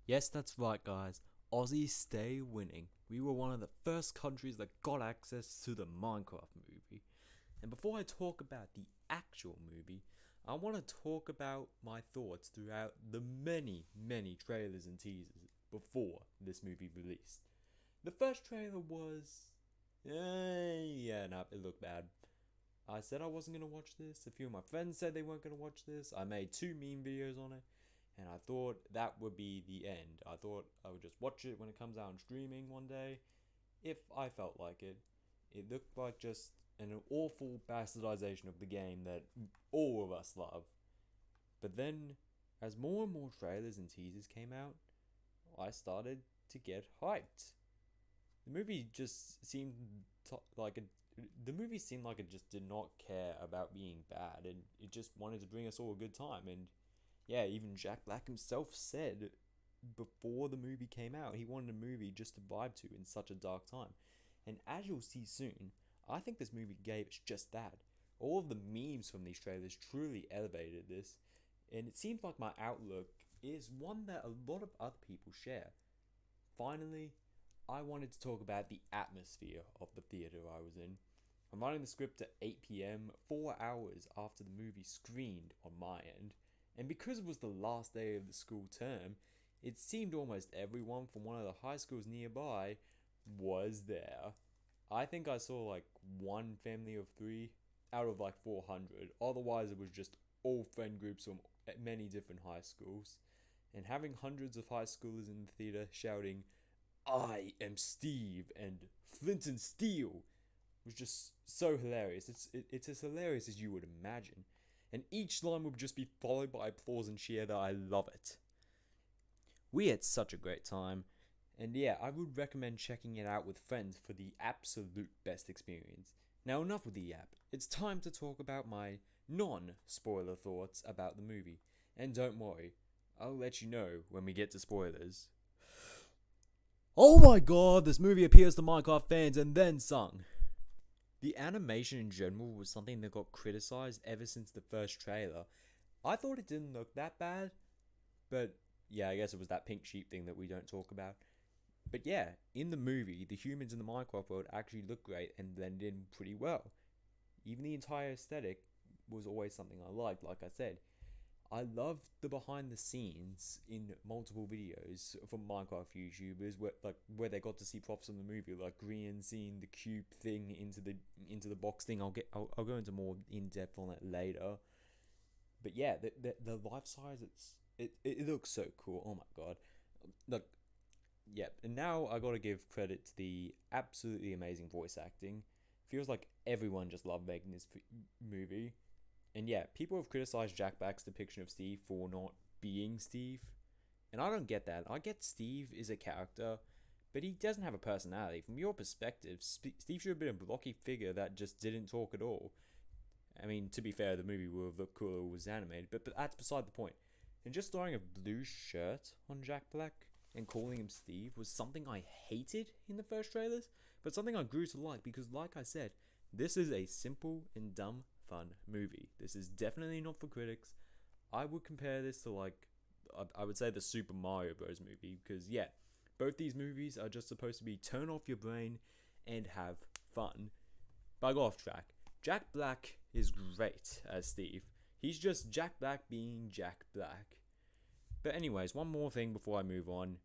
Yes, that's right, guys. Aussie stay winning. We were one of the first countries that got access to the Minecraft movie. And before I talk about the actual movie, I want to talk about my thoughts throughout the many trailers and teasers before this movie released. The first trailer was. It looked bad. I said I wasn't going to watch this. A few of my friends said they weren't going to watch this. I made 2 meme videos on it. And I thought that would be the end. I thought I would just watch it when it comes out on streaming one day, if I felt like it. It looked like just an awful bastardization of the game that all of us love. But then, as more and more trailers and teasers came out, I started to get hyped. The movie just seemed like the movie seemed like it just did not care about being bad, and it just wanted to bring us all a good time. And yeah, even Jack Black himself said before the movie came out, he wanted a movie just to vibe to in such a dark time. And as you'll see soon, I think this movie gave us just that. All of the memes from these trailers truly elevated this, and it seems like my outlook is one that a lot of other people share. Finally, I wanted to talk about the atmosphere of the theater I was in. I'm writing the script at 8 p.m., 4 hours after the movie screened on my end, and because it was the last day of the school term, it seemed almost everyone from one of the high schools nearby was there. I think I saw like one family of 3 out of like 400. Otherwise, it was just all friend groups from many different high schools. And having hundreds of high schoolers in the theater shouting, "I am Steve" and "Flint and Steel" was just so hilarious. It's as hilarious as you would imagine. And each line would just be followed by applause and cheer that I love it. We had such a great time. And yeah, I would recommend checking it out with friends for the absolute best experience. Now, enough with the app. It's time to talk about my non-spoiler thoughts about the movie. And don't worry, I'll let you know when we get to spoilers. Oh my god, this movie appeals to Minecraft fans and then some. The animation in general was something that got criticized ever since the first trailer. I thought it didn't look that bad, but yeah, I guess it was that pink sheep thing that we don't talk about. But yeah, in the movie, the humans in the Minecraft world actually look great and blended in pretty well. Even the entire aesthetic was always something I liked, like I said. I loved the behind the scenes in multiple videos from Minecraft YouTubers where they got to see props from the movie, like Grian seeing the cube thing into the box thing. I'll go into more in depth on it later. But yeah, the life size it looks so cool. Oh my god, look. Yeah, and now I gotta give credit to the absolutely amazing voice acting. Feels like everyone just loved making this movie. And yeah, people have criticized Jack Black's depiction of Steve for not being Steve. And I don't get that. I get Steve is a character, but he doesn't have a personality. From your perspective, Steve should have been a blocky figure that just didn't talk at all. I mean, to be fair, the movie would have looked cooler if it was animated, but that's beside the point. And just throwing a blue shirt on Jack Black and calling him Steve was something I hated in the first trailers, but something I grew to like because, like I said, this is a simple and dumb fun movie. This is definitely not for critics. I would compare this to I would say the Super Mario Bros. Movie because yeah, both these movies are just supposed to be turn off your brain and have fun. But I got off track. Jack Black is great as Steve. He's just Jack Black being Jack Black. But anyways, one more thing before I move on.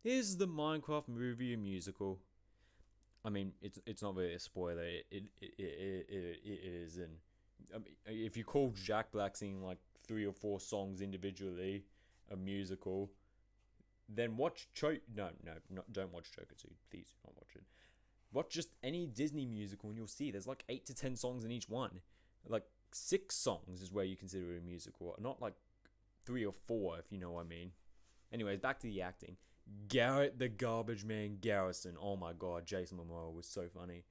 Is the Minecraft movie a musical? I mean, it's not really a spoiler. It is, and I mean, if you call Jack Black singing like 3 or 4 songs individually a musical, then watch don't watch Choker 2. Please do not watch it. Watch just any Disney musical and you'll see there's like 8 to 10 songs in each one. Like 6 songs is where you consider it a musical, not like 3 or 4, if you know what I mean. Anyways, back to the acting. Garrett the Garbage Man Garrison. Oh my god, Jason Momoa was so funny.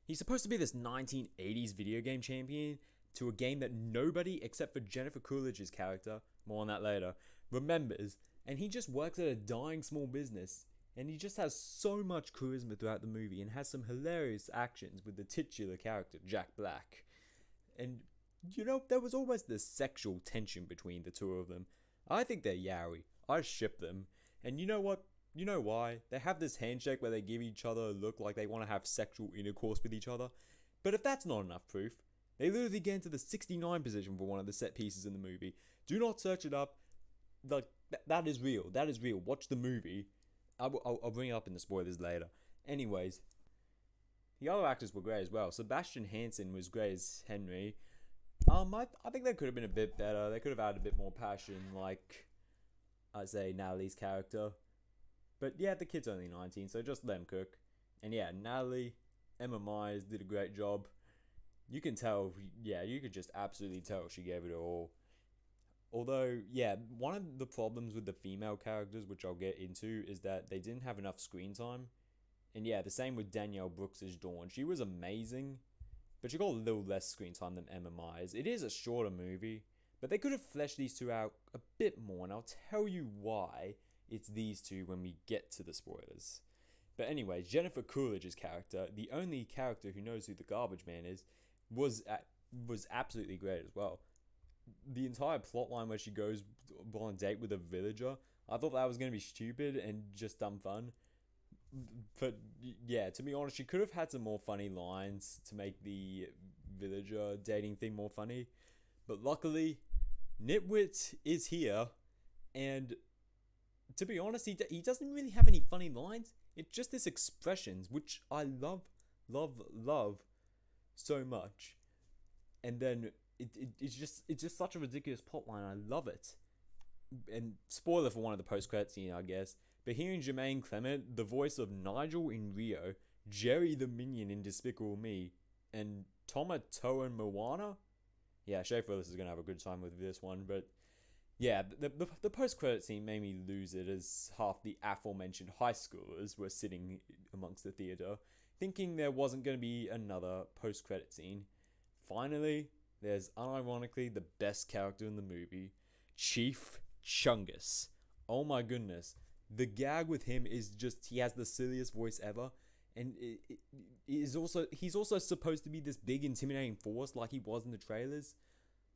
He's supposed to be this 1980s video game champion to a game that nobody except for Jennifer Coolidge's character, more on that later, remembers, and he just works at a dying small business. And he just has so much charisma throughout the movie and has some hilarious actions with the titular character, Jack Black. And, you know, there was almost this sexual tension between the two of them. I think they're yaoi. I ship them. And you know what? You know why? They have this handshake where they give each other a look like they want to have sexual intercourse with each other. But if that's not enough proof, they literally get into the 69 position for one of the set pieces in the movie. Do not search it up. Like, that is real. That is real. Watch the movie. I'll bring it up in the spoilers later. Anyways, the other actors were great as well. Sebastian Hansen was great as Henry. I think they could have been a bit better. They could have added a bit more passion, like I'd say Natalie's character. But yeah, the kid's only 19, so just let him cook. And yeah, Natalie, Emma Myers did a great job. You can tell, yeah, you could just absolutely tell she gave it all. Although, yeah, one of the problems with the female characters, which I'll get into, is that they didn't have enough screen time. And yeah, the same with Danielle Brooks as Dawn. She was amazing, but she got a little less screen time than Emma Myers. It is a shorter movie, but they could have fleshed these two out a bit more, and I'll tell you why it's these two when we get to the spoilers. But anyway, Jennifer Coolidge's character, the only character who knows who the garbage man is, was absolutely great as well. The entire plotline where she goes on a date with a villager, I thought that was going to be stupid and just dumb fun. But yeah, to be honest, she could have had some more funny lines to make the villager dating thing more funny. But luckily, Nitwit is here, and to be honest, he doesn't really have any funny lines. It's just his expressions, which I love so much. And then it's just such a ridiculous plotline. I love it. And spoiler for one of the post-credit scene, I guess. But hearing Jermaine Clement, the voice of Nigel in Rio, Jerry the Minion in Despicable Me, and Tomato and Moana. Yeah, Schaefer is gonna have a good time with this one, but yeah, the post-credit scene made me lose it as half the aforementioned high schoolers were sitting amongst the theater, thinking there wasn't going to be another post-credit scene. Finally, there's unironically the best character in the movie, Chief Chungus. Oh my goodness. The gag with him is just, he has the silliest voice ever, and he's also supposed to be this big intimidating force like he was in the trailers.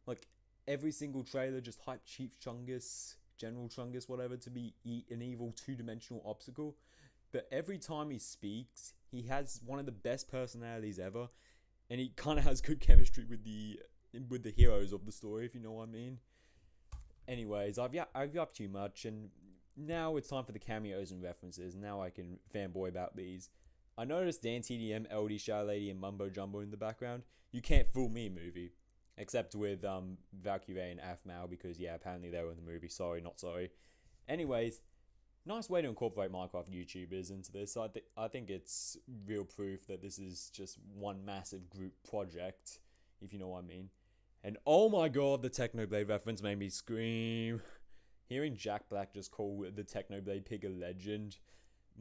Like, every single trailer just hyped Chief Chungus, General Chungus, whatever, to be an evil two-dimensional obstacle. But every time he speaks, he has one of the best personalities ever, and he kind of has good chemistry with the heroes of the story, if you know what I mean. Anyways, I've yapped too much, and now it's time for the cameos and references. Now I can fanboy about these. I noticed Dan TDM, LD Shy Lady, and Mumbo Jumbo in the background. You can't fool me, movie. Except with Valkyrie and Afmao, because yeah, apparently they were in the movie. Sorry, not sorry. Anyways, nice way to incorporate Minecraft YouTubers into this. I think it's real proof that this is just one massive group project, if you know what I mean. And oh my god, the Technoblade reference made me scream. Hearing Jack Black just call the Technoblade pig a legend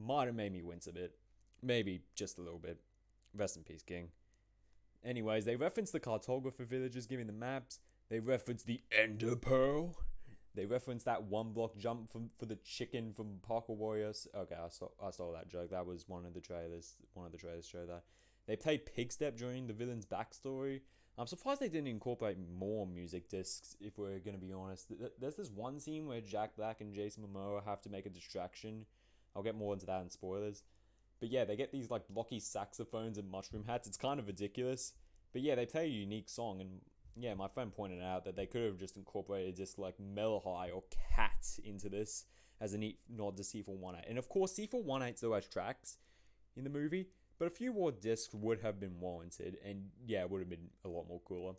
might have made me wince a bit. Maybe just a little bit. Rest in peace, King. Anyways, they reference the cartographer villagers giving the maps. They reference the Ender Pearl. They reference that one block jump for the chicken from Parkour Warriors. Okay, I stole that joke. That was one of the trailers. One of the trailers show that. They play Pigstep during the villain's backstory. I'm surprised they didn't incorporate more music discs, if we're going to be honest. There's this one scene where Jack Black and Jason Momoa have to make a distraction. I'll get more into that in spoilers. But yeah, they get these like blocky saxophones and mushroom hats. It's kind of ridiculous. But yeah, they play a unique song. And yeah, my friend pointed out that they could have just incorporated just like Melahai or Cat into this as a neat nod to C418. And of course, C418 still has tracks in the movie. But a few more discs would have been warranted. And yeah, it would have been a lot more cooler.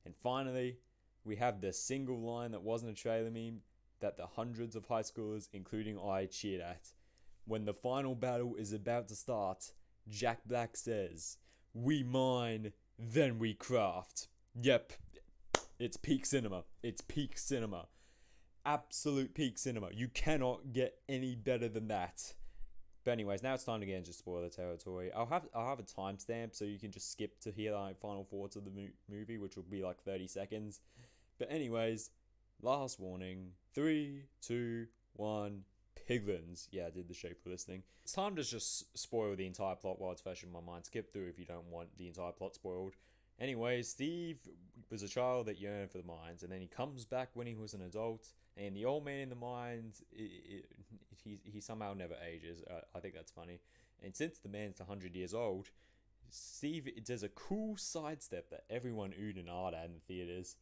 And finally, we have the single line that wasn't a trailer meme that the hundreds of high schoolers, including I, cheered at. When the final battle is about to start, Jack Black says, "We mine, then we craft." Yep, it's peak cinema. It's peak cinema. Absolute peak cinema. You cannot get any better than that. But anyways, now it's time to get into spoiler territory. I'll have a timestamp so you can just skip to hear like final thoughts of the movie, which will be like 30 seconds. But anyways, last warning. 3, 2, 1... Piglins. Yeah, I did the shape for this thing. It's time to just spoil the entire plot while it's fresh in my mind. Skip through if you don't want the entire plot spoiled. Anyway, Steve was a child that yearned for the mines, and then he comes back when he was an adult, and the old man in the mines, he he somehow never ages. I think that's funny. And since the man's 100 years old, Steve does a cool sidestep that everyone oohed and ahed at in the theaters.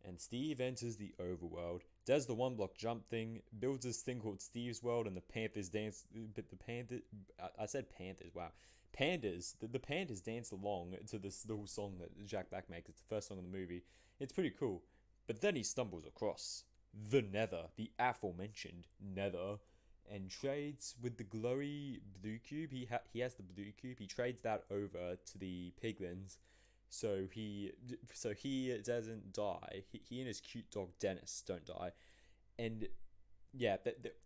And Steve enters the overworld, does the one block jump thing, builds this thing called Steve's World, and the Panthers dance. But the Panthers, I said Panthers, wow. Pandas, the Pandas dance along to this little song that Jack Black makes. It's the first song in the movie. It's pretty cool. But then he stumbles across the Nether, the aforementioned Nether, and trades with the glowy blue cube. He has the blue cube. He trades that over to the piglins, so he doesn't die. He and his cute dog Dennis don't die, and yeah,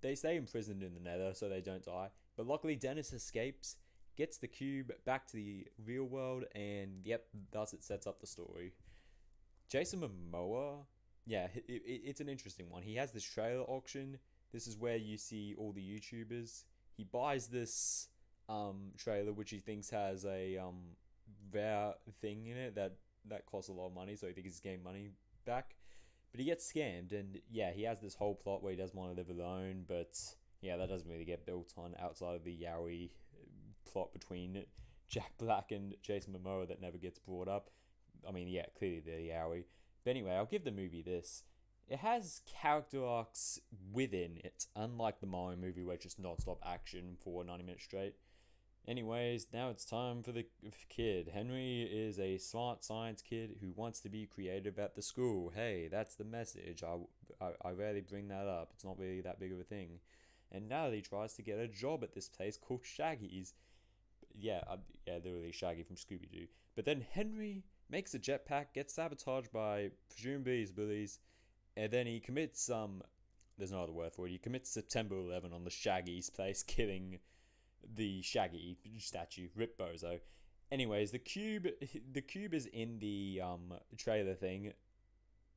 they stay imprisoned in the Nether so they don't die. But luckily, Dennis escapes, gets the cube back to the real world, and yep, thus it sets up the story. Jason Momoa, yeah, it's an interesting one. He has this trailer auction. This is where you see all the YouTubers. He buys this trailer, which he thinks has a rare thing in it that costs a lot of money, so he thinks he's getting money back. But he gets scammed, and yeah, he has this whole plot where he doesn't want to live alone, but yeah, that doesn't really get built on outside of the Yowie plot between Jack Black and Jason Momoa that never gets brought up. I mean, yeah, clearly they're Yowie. But anyway, I'll give the movie this. It has character arcs within it, unlike the Mario movie where it's just non-stop action for 90 minutes straight. Anyways, now it's time for the kid. Henry is a smart science kid who wants to be creative at the school. Hey, that's the message. I rarely bring that up. It's not really that big of a thing. And Natalie tries to get a job at this place called Shaggy's. Yeah, literally Shaggy from Scooby-Doo. But then Henry makes a jetpack, gets sabotaged by presumably his bullies, and then he commits there's no other word for it. He commits September 11 on the Shaggy's place, killing the Shaggy statue, Rip Bozo. Anyways, the cube is in the trailer thing.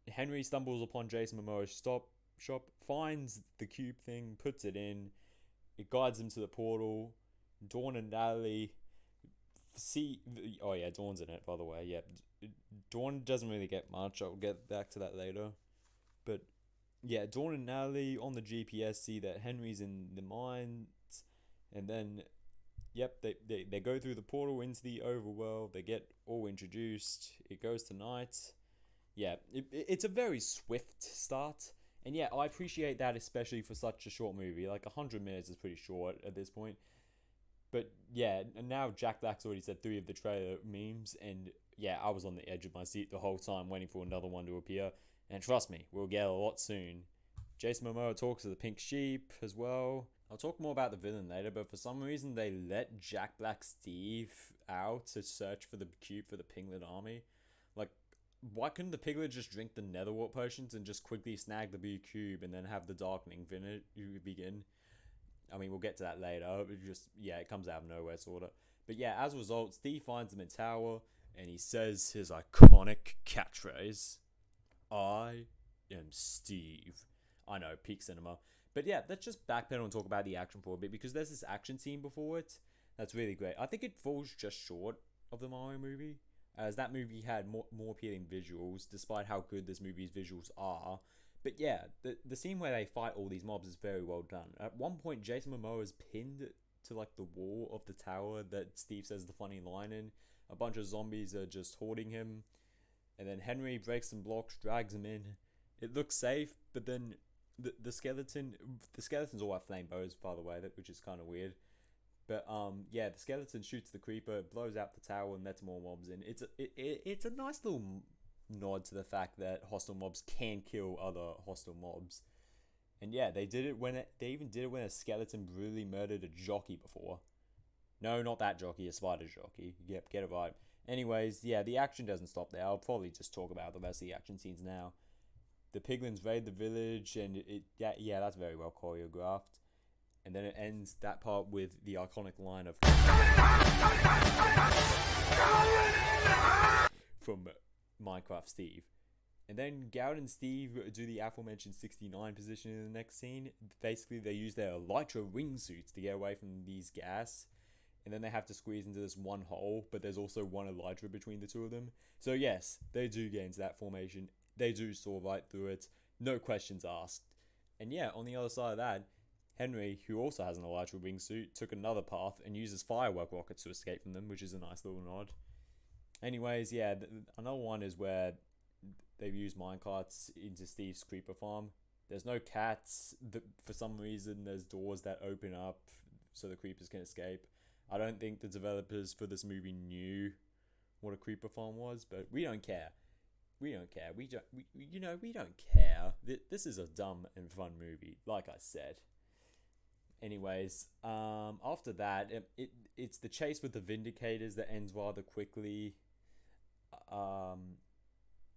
Henry stumbles upon Jason Momoa's shop, finds the cube thing, puts it in. It guides him to the portal. Dawn and Natalie Dawn's in it, by the way. Yeah, Dawn doesn't really get much. I'll get back to that later. But yeah, Dawn and Natalie on the GPS see that Henry's in the mines, and then yep, they go through the portal into the overworld. They get all introduced. It goes to night. Yeah, it's a very swift start. And yeah, I appreciate that, especially for such a short movie. Like 100 minutes is pretty short at this point. But yeah, and now Jack Black's already said 3 of the trailer memes, and yeah, I was on the edge of my seat the whole time waiting for another one to appear. And trust me, we'll get a lot soon. Jason Momoa talks to the pink sheep as well. I'll talk more about the villain later, but for some reason they let Jack Black Steve out to search for the cube for the Piglet army. Like, why couldn't the Piglet just drink the Netherwart potions and just quickly snag the blue cube and then have the Darkening begin? I mean, we'll get to that later. It comes out of nowhere, sort of. But yeah, as a result, Steve finds them in tower, and he says his iconic catchphrase, "I am Steve." I know, peak cinema. But yeah, let's just backpedal and talk about the action for a bit, because there's this action scene before it that's really great. I think it falls just short of the Mario movie, as that movie had more appealing visuals, despite how good this movie's visuals are. But yeah, the scene where they fight all these mobs is very well done. At one point, Jason Momoa is pinned to like the wall of the tower that Steve says the funny line in. A bunch of zombies are just hoarding him, and then Henry breaks some blocks, drags him in. It looks safe, but then the skeletons all have flame bows, by the way, which is kind of weird. But the skeleton shoots the creeper, blows out the tower, and lets more mobs in. It's a nice little nod to the fact that hostile mobs can kill other hostile mobs. And yeah, they even did it when a skeleton brutally murdered a jockey before. No, not that jockey, a spider jockey. Yep, get it right. Anyways, yeah, the action doesn't stop there. I'll probably just talk about the rest of the action scenes now. The piglins raid the village, and that's very well choreographed. And then it ends that part with the iconic line of from Minecraft Steve. And then Garrett and Steve do the aforementioned 69 position in the next scene. Basically, they use their elytra wingsuits to get away from these gas. And then they have to squeeze into this one hole, but there's also one elytra between the two of them. So yes, they do get into that formation. They do soar right through it. No questions asked. And yeah, on the other side of that, Henry, who also has an elytral wingsuit, took another path and uses firework rockets to escape from them, which is a nice little nod. Anyways, yeah, another one is where they've used minecarts into Steve's creeper farm. There's no cats. For some reason, there's doors that open up so the creepers can escape. I don't think the developers for this movie knew what a creeper farm was, but we don't care. We don't care. We don't care. This is a dumb and fun movie, like I said. Anyways, after that, it's the chase with the Vindicators that ends rather quickly. Um,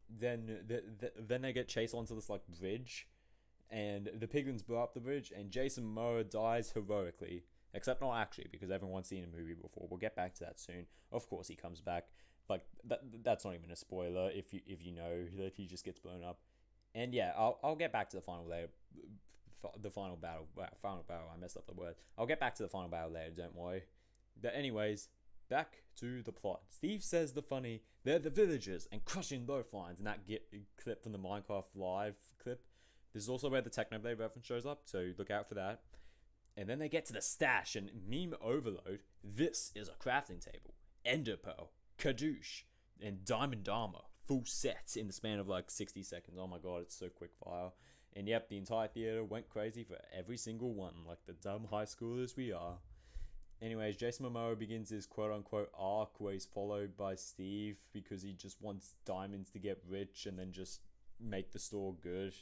then they get chased onto this like bridge, and the piglins blow up the bridge, and Jason Momoa dies heroically. Except not actually, because everyone's seen a movie before. We'll get back to that soon. Of course, he comes back. Like that's not even a spoiler if you know that he just gets blown up. And yeah, I'll get back to the final later. The final battle. I messed up the word. I'll get back to the final battle later. Don't worry. But anyways, back to the plot. Steve says they're the villagers, and crushing both lines. And that clip from the Minecraft Live clip. This is also where the Technoblade reference shows up, so look out for that. And then they get to the stash, and meme overload. This is a crafting table. Ender Pearl, Kadoosh, and Diamond Armor. Full sets in the span of like 60 seconds. Oh my god, it's so quick fire. And yep, the entire theater went crazy for every single one, like the dumb high schoolers we are. Anyways, Jason Momoa begins his quote-unquote arc where he's followed by Steve because he just wants diamonds to get rich and then just make the store good.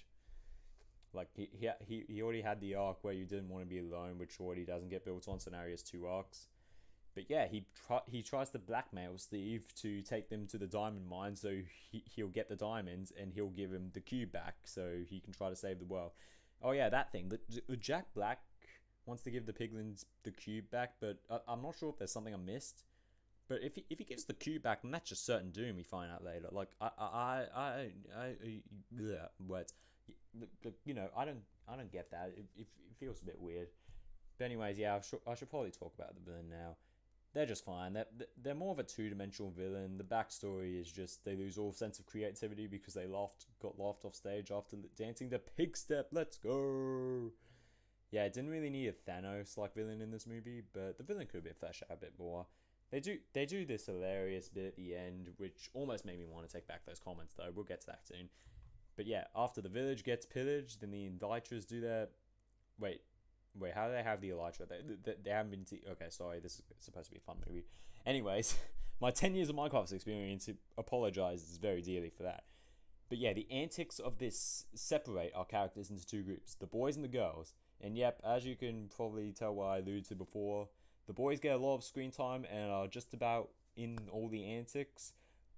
Like, he already had the arc where you didn't want to be alone, which already doesn't get built on, so now he has two arcs. But yeah, he tries to blackmail Steve to take them to the diamond mine, so he'll get the diamonds, and he'll give him the cube back, so he can try to save the world. Oh yeah, that thing. The Jack Black wants to give the piglins the cube back, but I'm not sure if there's something I missed. But if he gives the cube back, then that's just certain doom. We find out later. Like words. You know, I don't get that. It feels a bit weird. But anyways, yeah, I should probably talk about the villain now. They're just fine. They're more of a two-dimensional villain. The backstory is just they lose all sense of creativity because they got laughed off stage after dancing the pig step. Let's go. Yeah, it didn't really need a Thanos-like villain in this movie, but the villain could have been fleshed out a bit more. They do this hilarious bit at the end, which almost made me want to take back those comments, though. We'll get to that soon. But yeah, after the village gets pillaged, then the Elytras do their... Wait, how do they have the Elytra? They haven't been... Okay, sorry, this is supposed to be a fun movie. Anyways, my 10 years of Minecraft experience apologizes very dearly for that. But yeah, the antics of this separate our characters into two groups, the boys and the girls. And yep, as you can probably tell what I alluded to before, the boys get a lot of screen time and are just about in all the antics.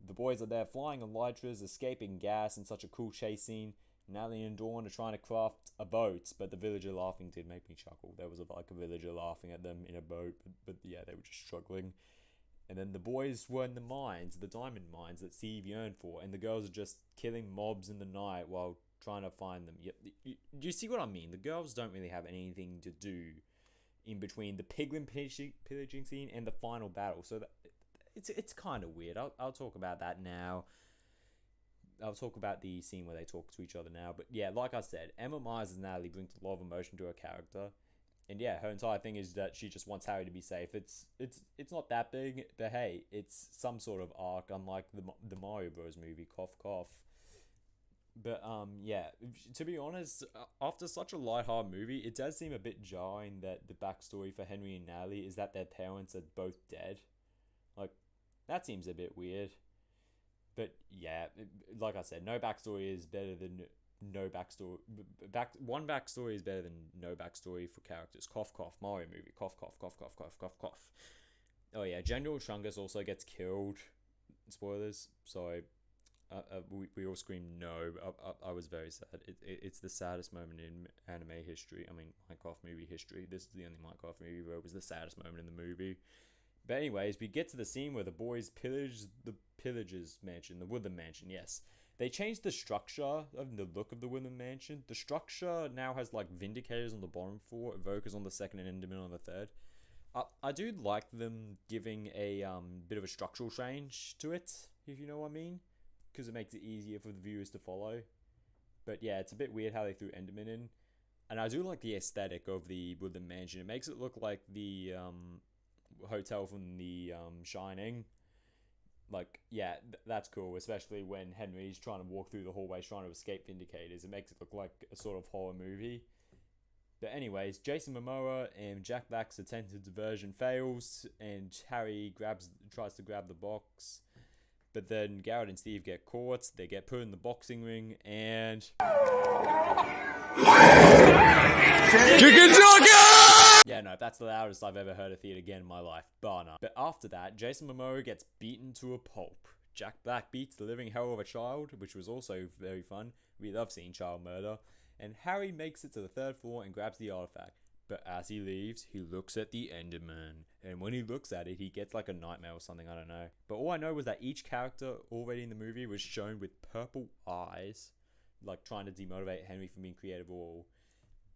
The boys are there flying on Elytras, escaping gas in such a cool chase scene. Natalie and Dawn are trying to craft a boat, but the villager laughing did make me chuckle. There was like a villager laughing at them in a boat, but yeah, they were just struggling. And then the boys were in the mines, the diamond mines that Steve yearned for, and the girls are just killing mobs in the night while trying to find them. Yep, do you see what I mean? The girls don't really have anything to do in between the piglin pillaging scene and the final battle, so it's kind of weird. I'll talk about that now. I'll talk about the scene where they talk to each other now. But yeah, like I said, Emma Myers as Natalie brings a lot of emotion to her character. And yeah, her entire thing is that she just wants Harry to be safe. It's not that big, but hey, it's some sort of arc, unlike the Mario Bros movie, cough cough. But yeah, to be honest, after such a lighthearted movie, it does seem a bit jarring that the backstory for Henry and Natalie is that their parents are both dead. Like, that seems a bit weird. But yeah, like I said, no backstory is better than no backstory. One backstory is better than no backstory for characters. Cough cough. Mario movie. Cough cough cough cough cough cough cough. Oh yeah, General Chungus also gets killed. Spoilers. Sorry. We all screamed no. I was very sad. It's the saddest moment in anime history. I mean, Minecraft movie history. This is the only Minecraft movie where it was the saddest moment in the movie. But anyways, we get to the scene where the boys pillage the Pillager's mansion, the Woodland Mansion, yes. They changed the structure of the look of the Woodland Mansion. The structure now has like Vindicators on the bottom floor, Evokers on the second, and Enderman on the third. I do like them giving a bit of a structural change to it, if you know what I mean. Because it makes it easier for the viewers to follow. But yeah, it's a bit weird how they threw Enderman in. And I do like the aesthetic of the Woodland Mansion. It makes it look like the hotel from the Shining. Like, yeah, that's cool, especially when Henry's trying to walk through the hallways trying to escape Vindicators. It makes it look like a sort of horror movie. But anyways, Jason Momoa and Jack Black's attempted diversion fails, and Harry tries to grab the box. But then Garrett and Steve get caught, they get put in the boxing ring, and... Yeah, no, that's the loudest I've ever heard a theater again in my life, bar none. But after that, Jason Momoa gets beaten to a pulp. Jack Black beats the living hell of a child, which was also very fun. We love seeing child murder. And Harry makes it to the 3rd floor and grabs the artifact. But as he leaves, he looks at the Enderman. And when he looks at it, he gets like a nightmare or something, I don't know. But all I know was that each character already in the movie was shown with purple eyes, like trying to demotivate Henry from being creative or all.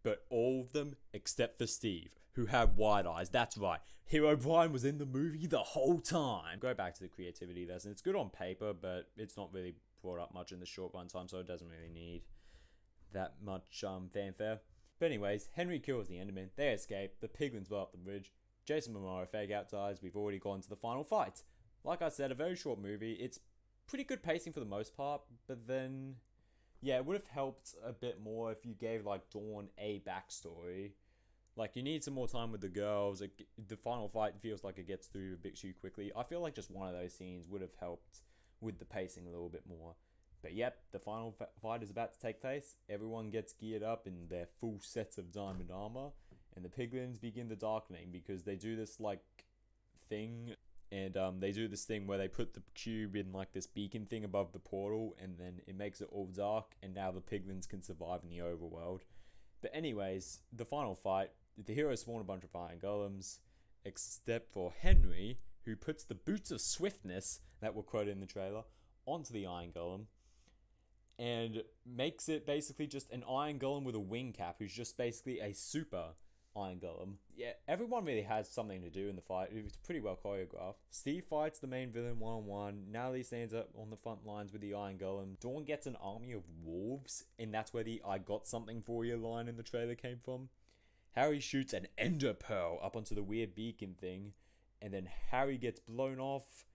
But all of them, except for Steve, who had wide eyes. That's right. Hero Brian was in the movie the whole time. Go back to the creativity lesson. It's good on paper, but it's not really brought up much in the short run time, so it doesn't really need that much fanfare. But anyways, Henry kills the Enderman. They escape. The piglins blow up the bridge. Jason Momoa fake out dies. We've already gone to the final fight. Like I said, a very short movie. It's pretty good pacing for the most part, but then... yeah, it would have helped a bit more if you gave, like, Dawn a backstory. Like, you need some more time with the girls. The final fight feels like it gets through a bit too quickly. I feel like just one of those scenes would have helped with the pacing a little bit more. But yep, the final fight is about to take place. Everyone gets geared up in their full sets of diamond armor. And the piglins begin the darkening because they do this, like, thing... and they do this thing where they put the cube in like this beacon thing above the portal, and then it makes it all dark, and now the piglins can survive in the overworld. But anyways, the final fight, the heroes spawn a bunch of iron golems, except for Henry, who puts the boots of swiftness that were quoted in the trailer onto the iron golem, and makes it basically just an iron golem with a wing cap, who's just basically a super iron golem. Yeah, everyone really has something to do in the fight. It's pretty well choreographed. Steve fights the main villain one-on-one. Natalie stands up on the front lines with the iron golem. Dawn gets an army of wolves, and that's where the "I got something for you" line in the trailer came from. Harry shoots an ender pearl up onto the weird beacon thing, and then Harry gets blown off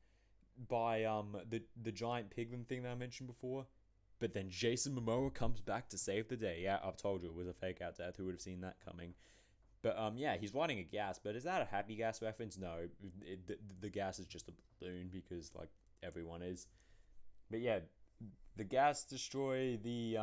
by the giant piglin thing that I mentioned before. But then Jason Momoa comes back to save the day. Yeah, I've told you it was a fake out death. Who would have seen that coming? But yeah, he's riding a gas. But is that a Happy Gas reference? No, the gas is just a balloon because like everyone is. But yeah, the gas destroy the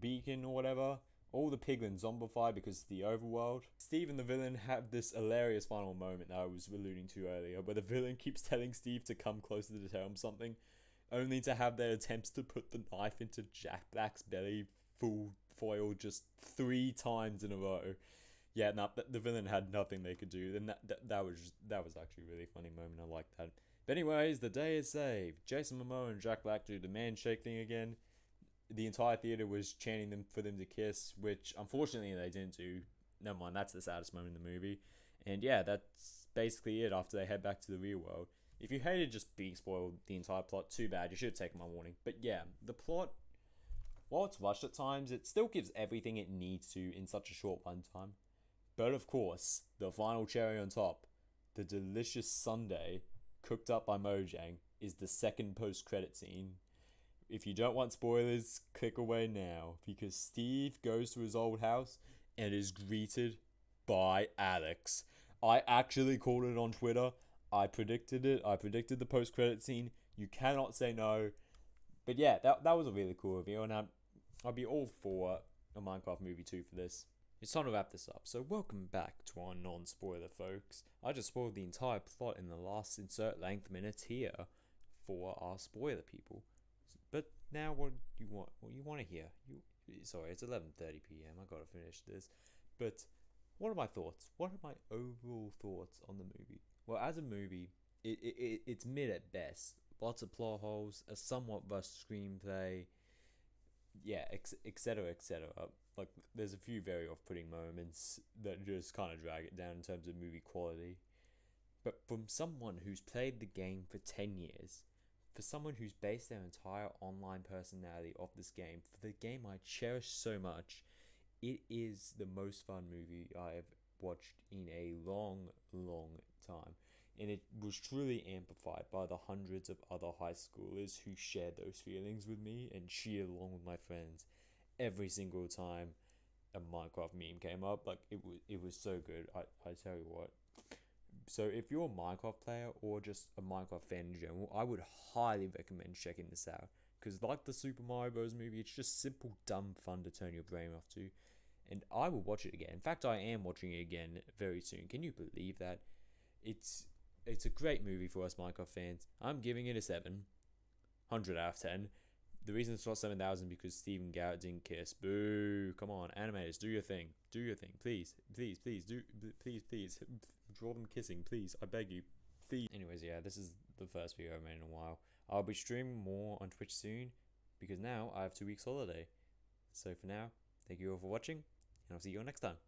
beacon or whatever. All the piglins zombify because it's the overworld. Steve and the villain have this hilarious final moment that I was alluding to earlier, where the villain keeps telling Steve to come closer to tell him something, only to have their attempts to put the knife into Jack Black's belly full foil just 3 times in a row. Yeah, no, the villain had nothing they could do. Then that was actually a really funny moment. I liked that. But anyways, the day is saved. Jason Momoa and Jack Black do the man shake thing again. The entire theater was chanting for them to kiss, which unfortunately they didn't do. Never mind, that's the saddest moment in the movie. And yeah, that's basically it after they head back to the real world. If you hated just being spoiled the entire plot, too bad. You should have taken my warning. But yeah, the plot, while it's rushed at times, it still gives everything it needs to in such a short runtime. But of course, the final cherry on top, the delicious sundae cooked up by Mojang, is the second post-credit scene. If you don't want spoilers, click away now, because Steve goes to his old house and is greeted by Alex. I actually called it on Twitter. I predicted it. I predicted the post-credit scene. You cannot say no. But yeah, that was a really cool review, and I'd be all for a Minecraft movie 2 for this. It's time to wrap this up, so welcome back to our non-spoiler, folks. I just spoiled the entire plot in the last insert length minutes here for our spoiler people. But now what do you want? What you want to hear? Sorry, it's 11:30 p.m. I gotta finish this. But what are my thoughts? What are my overall thoughts on the movie? Well, as a movie, it's mid at best. Lots of plot holes, a somewhat rushed screenplay, yeah, etc., etc. Like, there's a few very off-putting moments that just kind of drag it down in terms of movie quality. But from someone who's played the game for 10 years, for someone who's based their entire online personality off this game, for the game I cherish so much, it is the most fun movie I have watched in a long, long time. And it was truly amplified by the hundreds of other high schoolers who shared those feelings with me and cheered along with my friends every single time a Minecraft meme came up. Like it was so good. I tell you what. So if you're a Minecraft player or just a Minecraft fan in general, I would highly recommend checking this out. Because like the Super Mario Bros. Movie, it's just simple, dumb fun to turn your brain off to. And I will watch it again. In fact, I am watching it again very soon. Can you believe that? It's it's a great movie for us Minecraft fans. I'm giving it a 700 out of 10. The reason it's not 7,000 because Steven Garrett didn't kiss. Boo! Come on, animators, do your thing. Do your thing, please, please, please, please. Draw them kissing, please. I beg you, please. Anyways, yeah, this is the first video I've made in a while. I'll be streaming more on Twitch soon because now I have 2 weeks holiday. So for now, thank you all for watching, and I'll see you all next time.